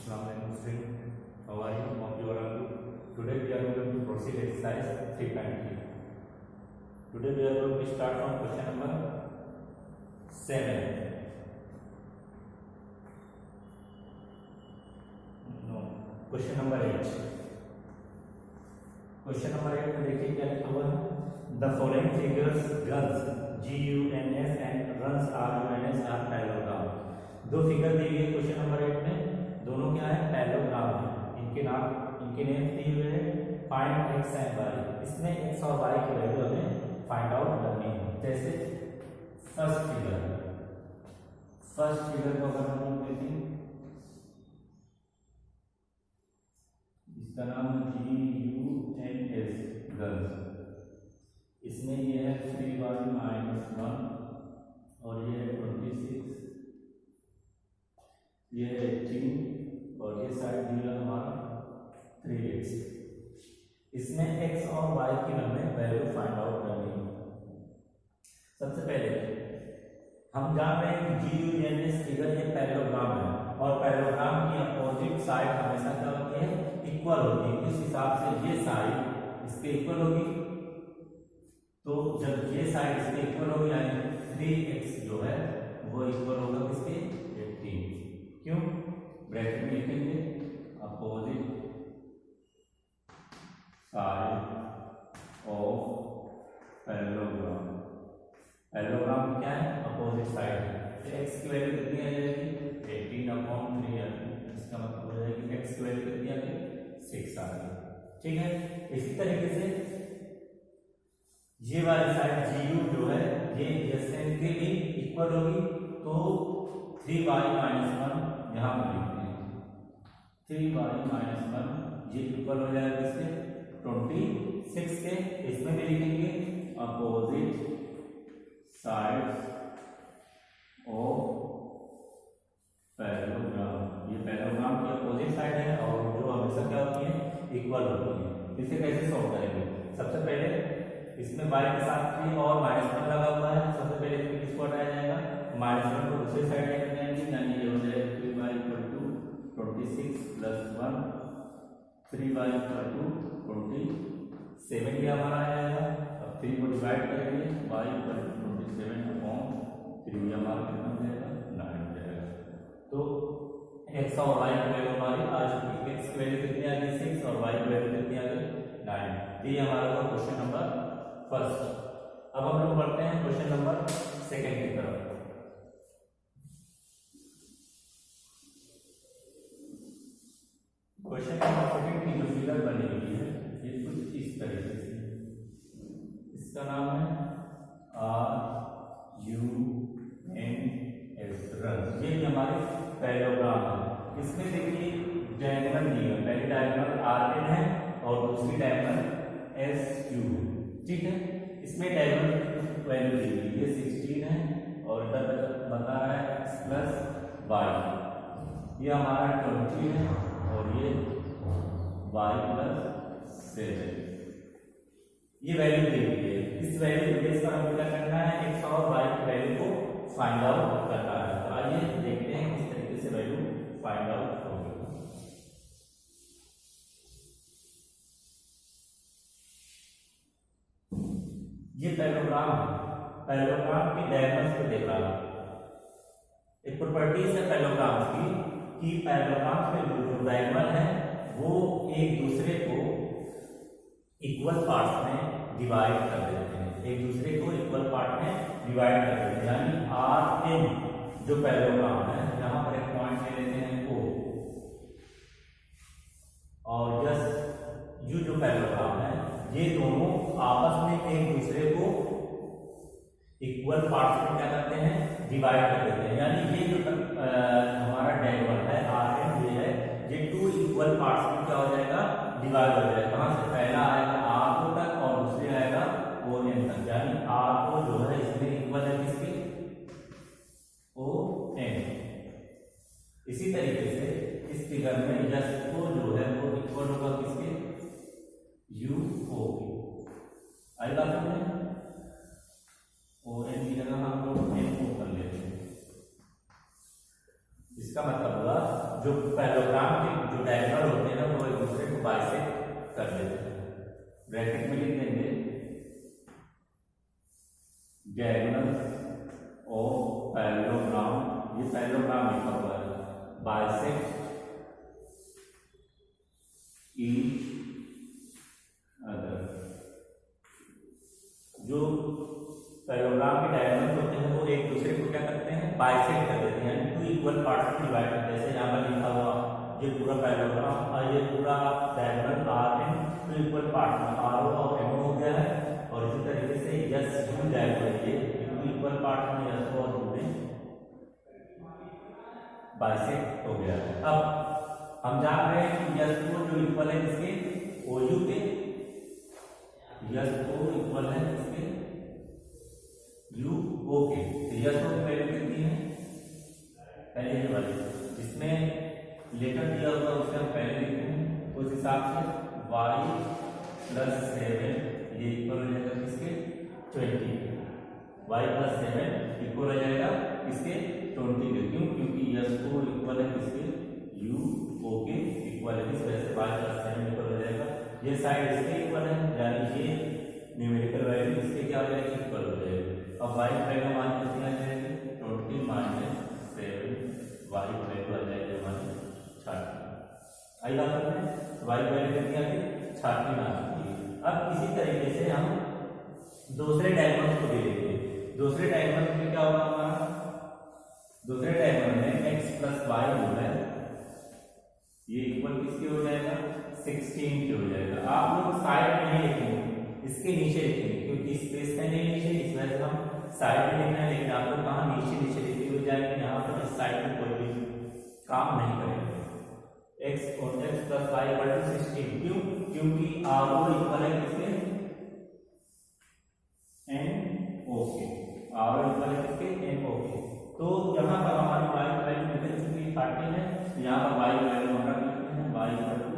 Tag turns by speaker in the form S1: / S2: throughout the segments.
S1: Assalamualaikum students. How are you? Hope you are all good. Today we are going to proceed exercise 3.3. Today we are going to start from question number 7. No, question number 8. Question number 8 में देखिए क्या लिखा हुआ है. The following figures guns GUNS and runs RUNS are parallelogram. दो figure दी गई है question number 8 में. दोनों क्या है? पैरेललोग्राम है. इनके नेम दिए हुए हैं फाइंड एक्स एंड वाई. इसमें एक्स और वाई की वैल्यू हमें फाइंड आउट करनी है. जैसे फर्स्ट फिगर को अगर हम लोग देखें, इसका नाम GUNS गर्ल्स. इसमें ये है 3y - 1 और ये है 26, ये है 18 और ये साइड दिया हमारा 3x. इसमें x और y की हमें वैल्यू फाइंड आउट करनी है. सबसे पहले हम जान रहे हैं कि GUNS फिगर ये पैरेललोग्राम है और पैरेललोग्राम की अपोजिट साइड हमेशा क्या होती है? इक्वल होती है. इस हिसाब से ये साइड इसके इक्वल होगी. तो जब ये साइड इसके इक्वल होगी यानी 3x जो है वो इक्वल होगा किसके? 18. क्यों? ब्रैकेट में लिखेंगे opposite side of parallelogram. Parallelogram क्या है? अपोजिट साइड है. तो x की वैल्यू कितनी आ जाएगी? 18/3. इसका मतलब हो जाएगी x की वैल्यू कितनी आ गई? 6 आ गई. ठीक है. इसी तरीके से ये वाली साइड GU जो है ये SN के भी इक्वल होगी. तो 3y - 1 यहाँ पर लिखते हैं. 3y - 1 ये इक्वल हो जाएगा इससे 26 के. इसमें भी लिखेंगे अपोजिट साइड्स ऑफ पैरेललोग्राम. ये पैरेललोग्राम की अपोजिट साइड है और जो हमेशा क्या होती है? इक्वल होती है. इसे कैसे सॉल्व करेंगे? सबसे पहले इसमें y के साथ 3 और -1 लगा हुआ है. सबसे पहले इसमें किसको हटाया जाएगा? -1 को दूसरी साइड लेके जाएंगे यानी ये हो जाएगा 3y = 26 + 1 3y = 27 ये हमारा आ जाएगा. अब 3 को डिवाइड करेंगे y = 27/3 हमारा कितना हो जाएगा? 9 हो जाएगा. तो x और y की वैल्यू हमारी आ चुकी है. x की वैल्यू कितनी आ गई? 6 और y की वैल्यू कितनी आ गई? 9. ये हमारा हुआ क्वेश्चन नंबर फर्स्ट. अब हम लोग बढ़ते हैं क्वेश्चन नंबर सेकंड की तरफ. क्वेश्चन नंबर सेकंड की जो फिगर बनी हुई है ये कुछ इस तरीके से. इसका नाम है RUNS रन. ये हमारे पैरेललोग्राम है. इसमें देखिए डायगोनल दी है. पहली डायगोनल RN है और दूसरी डायगोनल SQ. ठीक है. इसमें डायगोनल वैल्यू दी हुई है 16 है और इधर बता रहा है x + y. ये हमारा 20 है और ये y + 7. ये वैल्यू दी हुई है. इस वैल्यू के बेस पर हमें क्या करना है? x और y की वैल्यू को फाइंड आउट करना है. तो आइए देखते हैं किस तरीके से वैल्यू फाइंड आउट होगी. ये पैरेललोग्राम है. पैरेललोग्राम की डायगोनल्स पे देखा है. एक प्रॉपर्टीज है पैरेललोग्राम की कि पैरेललोग्राम पे जो डायगोनल है वो एक दूसरे को इक्वल पार्ट्स में डिवाइड कर देते हैं. एक दूसरे को इक्वल पार्ट में डिवाइड कर देते हैं. यानी RN जो पैरेललोग्राम है यहाँ पर एक पॉइंट ले लेते हैं O और जस्ट U जो पैरेललोग्राम है ये दोनों आपस में एक दूसरे को इक्वल पार्ट्स में क्या करते हैं? डिवाइड कर देते हैं. यानी ये जो हमारा डायगोनल है RN ये है ये 2 इक्वल पार्ट्स में क्या हो जाएगा? डिवाइड हो जाएगा. कहां से? पहला आएगा R2 तक और दूसरे आएगा ON तक. यानी R2 जो है इसमें इक्वल है किसके? ON. इसी तरीके से इस फिगर में SO जो है वो इक्वल होगा किसके? UO. आई बात है. ON की जगह हम लोग NO कर लेते हैं. इसका मतलब हुआ जो पैरेललोग्राम के जो डायगोनल होते हैं ना वो एक दूसरे को बाइसेक्ट कर देते हैं। ब्रैकेट में लिख देंगे डायगोनल ऑफ पैरेललोग्राम, ये पैरेललोग्राम लिखा हुआ है, बाइसेक्ट ईच अदर। जो पैरेललोग्राम के डायगोनल होते हैं वो एक दूसरे को क्या करते हैं, बाइसेक्ट कर देते हैं, यानी टू इक्वल पार्ट्स में डिवाइड करते हैं। जैसे यहाँ पर लिखा हुआ ये पूरा पैरेललोग्राम और ये पूरा diagonal R N two equal part में आर ओ और एम ओ हो गया है, और इसी तरीके से यस यू डायगोनल ये टू इक्वल पार्ट में यस ओ और यू में बाइसेक्ट हो गया है। अब हम जान रहे हैं कि यस ओ जो इक्वल है किसके, ओ यू के, यस ओ इक्वल है किसके, यू ओ के। तो यस ओ की वैल्यू कितनी है, पहले ये वाली, इसमें लेटर दिया हुआ उससे हम पहले लिखते हैं, उस हिसाब से y प्लस 7 ये इक्वल हो जाएगा किसके, 20, y प्लस 7 इक्वल हो जाएगा किसके, 20 के। क्यों, क्योंकि यस ओ इक्वल है किसके, यू ओ के इक्वल है, इस वजह से y प्लस 7 इक्वल हो जाएगा। ये साइड इसके इक्वल है, यानी ये न्यूमेरिकल वैल्यू इसके क्या हो जाएगी, इक्वल हो जाएगी। अब y की वैल्यू मान कितनी आ जाएगी, 20 माइनस 7, y की वैल्यू आ जाएगी हमारी 60। आई बात है, y की वैल्यू कितनी आ गई, 60 आ चुकी है। अब इसी तरीके से हम दूसरे डायगोनल को भी लेंगे। दूसरे डायगोनल में क्या होगा हमारा, दूसरे डायगोनल में x प्लस वाई जो है ये इक्वल किसके हो जाएगा, 16 के हो जाएगा। आप लोग साइड में नहीं लिखेंगे, इसके नीचे लिखेंगे, क्योंकि स्पेस है नहीं नीचे, इस वजह से हम साइड में लिखना है। लेकिन आप लोग कहाँ नीचे नीचे लिखे हो जाएंगे, यहाँ पर इस साइड में कोई भी काम नहीं करेंगे। x और x plus Y equal to 16, क्यों, क्योंकि आर ओ इक्वल है किसके, एन ओ के, आर ओ इक्वल है किसके, एन ओ के। तो यहाँ पर हमारी y की वैल्यू निकल चुकी है 30 है, यहाँ पर y की वैल्यू हम रख लेते हैं, y equal to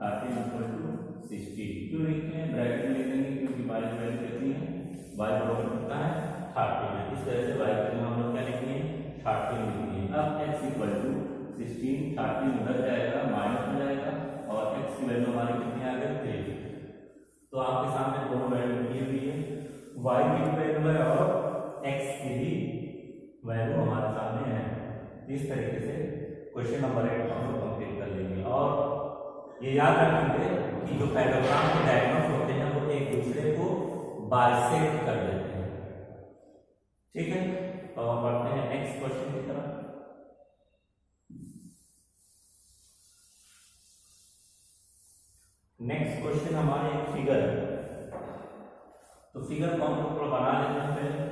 S1: 30 equal to 60। क्यों लिखते हैं, ब्रैकेट में लिख देंगे, क्योंकि y की वैल्यू कितनी है, y बराबर कितना है, 30 है, इस वजह से y की वैल्यू हम लोग क्या लिखेंगे, 30 लिखेंगे। अब x इक्वल टू 16, 30 उधर जाएगा, माइनस हो जाएगा, और x की वैल्यू हमारी कितनी आ गई, 3। तो आपके सामने दोनों वैल्यू दी हुई है, y की वैल्यू है और x की भी वैल्यू हमारे सामने है। इस तरीके से क्वेश्चन नंबर 8 हम लोग कंप्लीट कर लेंगे। और ये याद रखेंगे कि जो पैरेललोग्राम के डायगोनल होते हैं वो एक दूसरे को बाइसेक्ट कर देते हैं। ठीक है, तो हम बढ़ते हैं नेक्स्ट क्वेश्चन की तरफ। नेक्स्ट क्वेश्चन हमारे एक फिगर है, तो फिगर को हम लोग बना लेते हैं पहले।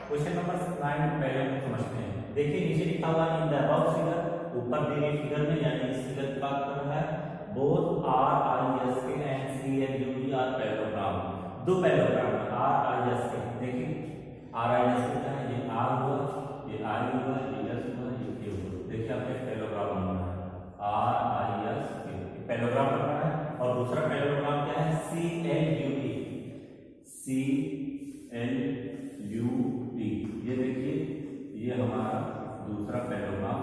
S1: क्वेश्चन नंबर 9 पहले हम समझते हैं। देखिए नीचे लिखा हुआ इन द अबव फिगर, ऊपर दी गई फिगर में, यानी इस फिगर की बात कर रहा है, both R I S K and C N U V are parallelogram. दो parallelogram R I S K, देखिए आर आई एस के क्या है, ये आर हुआ, ये आई हुआ, ये एस हुआ, ये के हुआ। देखिए आपने पैरेललोग्राम बना है R I S K, parallelogram बना है। और दूसरा पैरेललोग्राम क्या है, C L U T, C L U T, ये देखिए ये हमारा दूसरा पैरेललोग्राम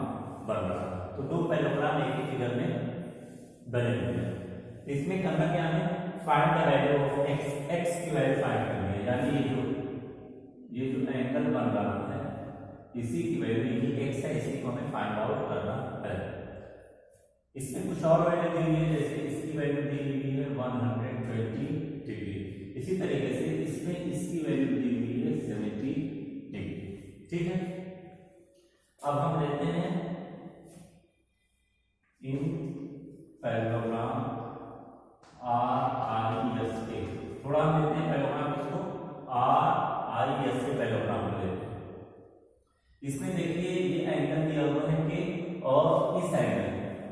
S1: बन रहा है। तो दो पैरेललोग्राम एक ही फिगर में बने हुए हैं। इसमें करना क्या है, find the value of x, x की वैल्यू फाइंड करनी है, यानी ये जो एंगल बन रहा है इसी की वैल्यू, यही x है, इसी को हमें फाइंड आउट करना है। इसमें कुछ और वैल्यू दी हुई है, जैसे इसकी वैल्यू दी हुई है 120 डिग्री, इसी तरीके से इसमें इसकी वैल्यू दी हुई है 70 डिग्री। ठीक है, अब हम लेते हैं इन पैरेललोग्राम RISK, थोड़ा हम लेते हैं पैलोग्राम इसको RISK पैलोग्राम में लेते हैं। इसमें देखिए ये एंगल दिया हुआ है के और इस एंगल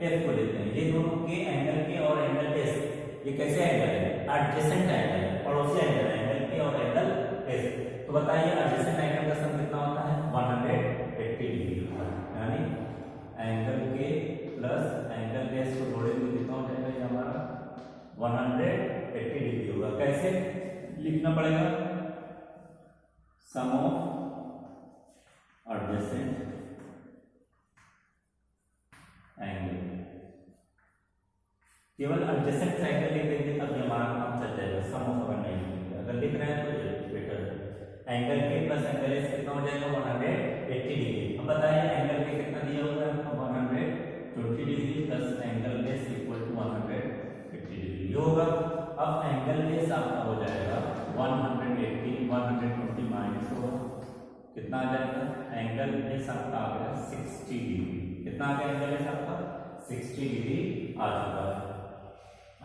S1: F को लेते हैं। ये दोनों के एंगल के और एंगल S, ये कैसे एंगल है? एडजेसेंट एंगल है, पड़ोसी एंगल के और एंगल S। तो बताइए एडजेसेंट एंगल का सम कितना होता है? 180 डिग्री होता है, यानी एंगल के प्लस एंगल S को जोड़ेंगे कितना हो जाएगा? ये हमारा 180 डिग्री होगा। कैसे लिखना पड़ेगा? सम ऑफ एडजेसेंट एंगल, केवल एडजेसेंट एंगल लिख देंगे तब ये हमारा काम चल जाएगा। सम ऑफ अगर नहीं लिखेंगे, अगर लिख रहे हैं तो ये बेटर है। एंगल के प्लस एंगल एस कितना हो जाएगा? 180 डिग्री। अब बताइए एंगल के कितना दिया हुआ है? 120 degree plus angle S equal to 180 degree होगा। अब एंगल एस आपका हो जाएगा 180, 120 माइनस होगा, कितना आ जाएगा? एंगल एस आपका आ गया 60 डिग्री। कितना आ गया एंगल एस आपका? 60 डिग्री आ चुका है।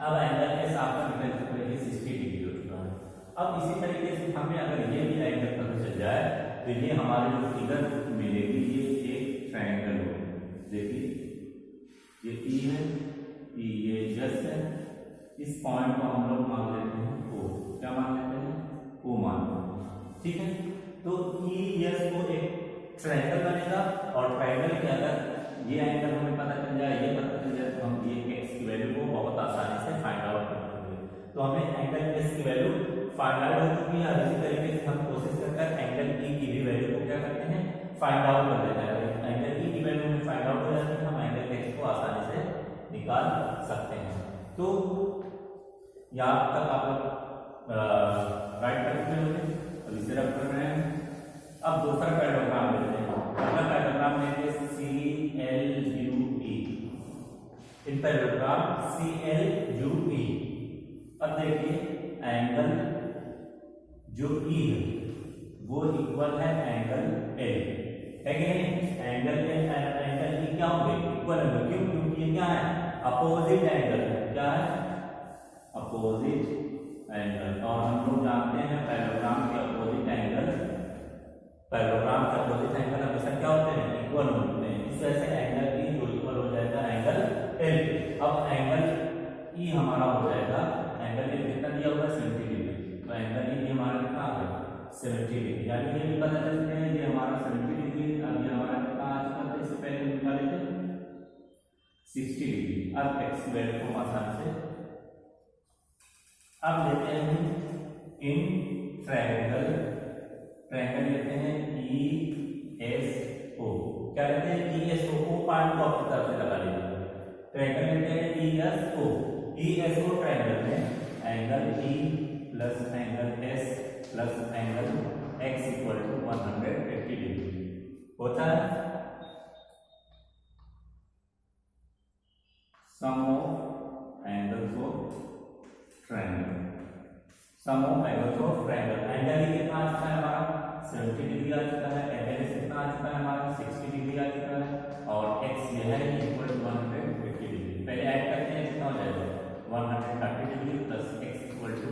S1: अब एंगल एस आपका निकल चुका है 60 डिग्री हो चुका है। अब इसी तरीके से हमें अगर ये भी एंगल पता चल जाए तो ये हमारे जो फिगर मिलेगी ये एक ट्रायंगल होगी। देखिए ये ई है, ई ये यस है, इस पॉइंट को हम लोग मान लेते हैं ओ। क्या मान लेते हैं? ओ मान लेते हैं, ठीक है। तो ई यस को एक ट्रायंगल बनेगा और ट्रायंगल के अगर ये एंगल हमें पता चल जाए, ये पता चल जाए तो हम ये एक्स की वैल्यू को बहुत आसानी से फाइंड आउट कर सकते। तो हमें एंगल एस की वैल्यू फाइंड आउट हो चुकी है। इसी तरीके से हम कोशिश करकर एंगल ई की भी वैल्यू को क्या करते हैं? फाइंड आउट कर लेते हैं। एंगल ई की वैल्यू में फाइंड आउट हो जाती है, हम एंगल एक्स को आसानी से निकाल सकते हैं। तो यहाँ तक आप लोग राइट कर चुके होंगे, अब इसे रब कर रहे हैं। अब दूसरा पैराग्राम लेते हैं। अगला पैराग्राम लेते हैं CLUE। इन पैराग्राम CLUE। अब देखिए एंगल जो E है वो इक्वल है एंगल L, है कि नहीं? एंगल E क्या होंगे? इक्वल होंगे। क्यों? क्योंकि ये क्या है? अपोजिट एंगल है। क्या है? Opposite angle. और हम लोग जानते हैं पैराग्राम के अपोजिट एंगल, पैराग्राम के अपोजिट एंगल हमेशा क्या होते हैं? इक्वल होते हैं। इस वजह से एंगल E जो इक्वल हो जाएगा एंगल L। अब एंगल E हमारा हो जाएगा, एंगल L कितना दिया हुआ है? 70 डिग्री। तो एंगल E हमारा कितना आ गया? 70 डिग्री। यानी ये भी पता चलते हैं ये हमारा 70 डिग्री। अब ये हमारा कितना आ चुका था? इससे पहले निकाले थे 60 डिग्री। अब एक्स की वैल्यू को आसानी से अब लेते हैं इन ट्रायंगल। ट्रायंगल लेते हैं ESO। क्या लेते हैं? ESO को पॉइंट को अपनी तरफ से लगा लीजिए। ट्रायंगल लेते हैं ESO। ESO ट्रायंगल में angle E plus angle S plus angle X equal to 180 degree होता है। Sum of angles of triangle, sum of angles of triangle. Angle E कितना आ चुका है हमारा? 70 डिग्री आ चुका है। एंगल S कितना आ चुका है हमारा? 60 डिग्री आ चुका है। और X ये है इक्वल टू 180 डिग्री। पहले ऐड करते हैं, कितना हो जाएगा? 130 degree plus X equal to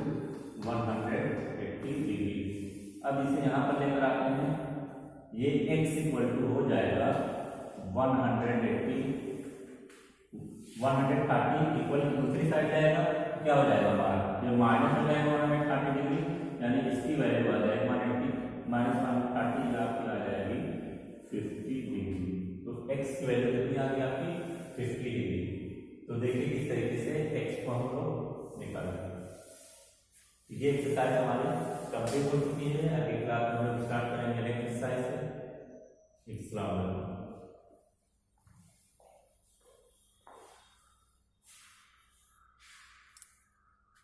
S1: 180 degree. अब इसे यहाँ पर लेकर आते हैं, ये X इक्वल टू हो जाएगा 180, 130 इक्वल टू दूसरी साइड जाएगा, क्या हो जाएगा हमारा? ये माइनस हो जाएगा 130 डिग्री, यानी इसकी वैल्यू आ जाएगी 180 माइनस 130 आपकी आ जाएगी 50 डिग्री। तो x की वैल्यू कितनी आ गई आपकी? 50 डिग्री। तो देखिए किस तरीके से x को हम लोग निकालेंगे। ये एक्सरसाइज हमारी कंप्लीट हो चुकी है। अगली क्लास में हम स्टार्ट करेंगे नेक्स्ट एक्सरसाइज से।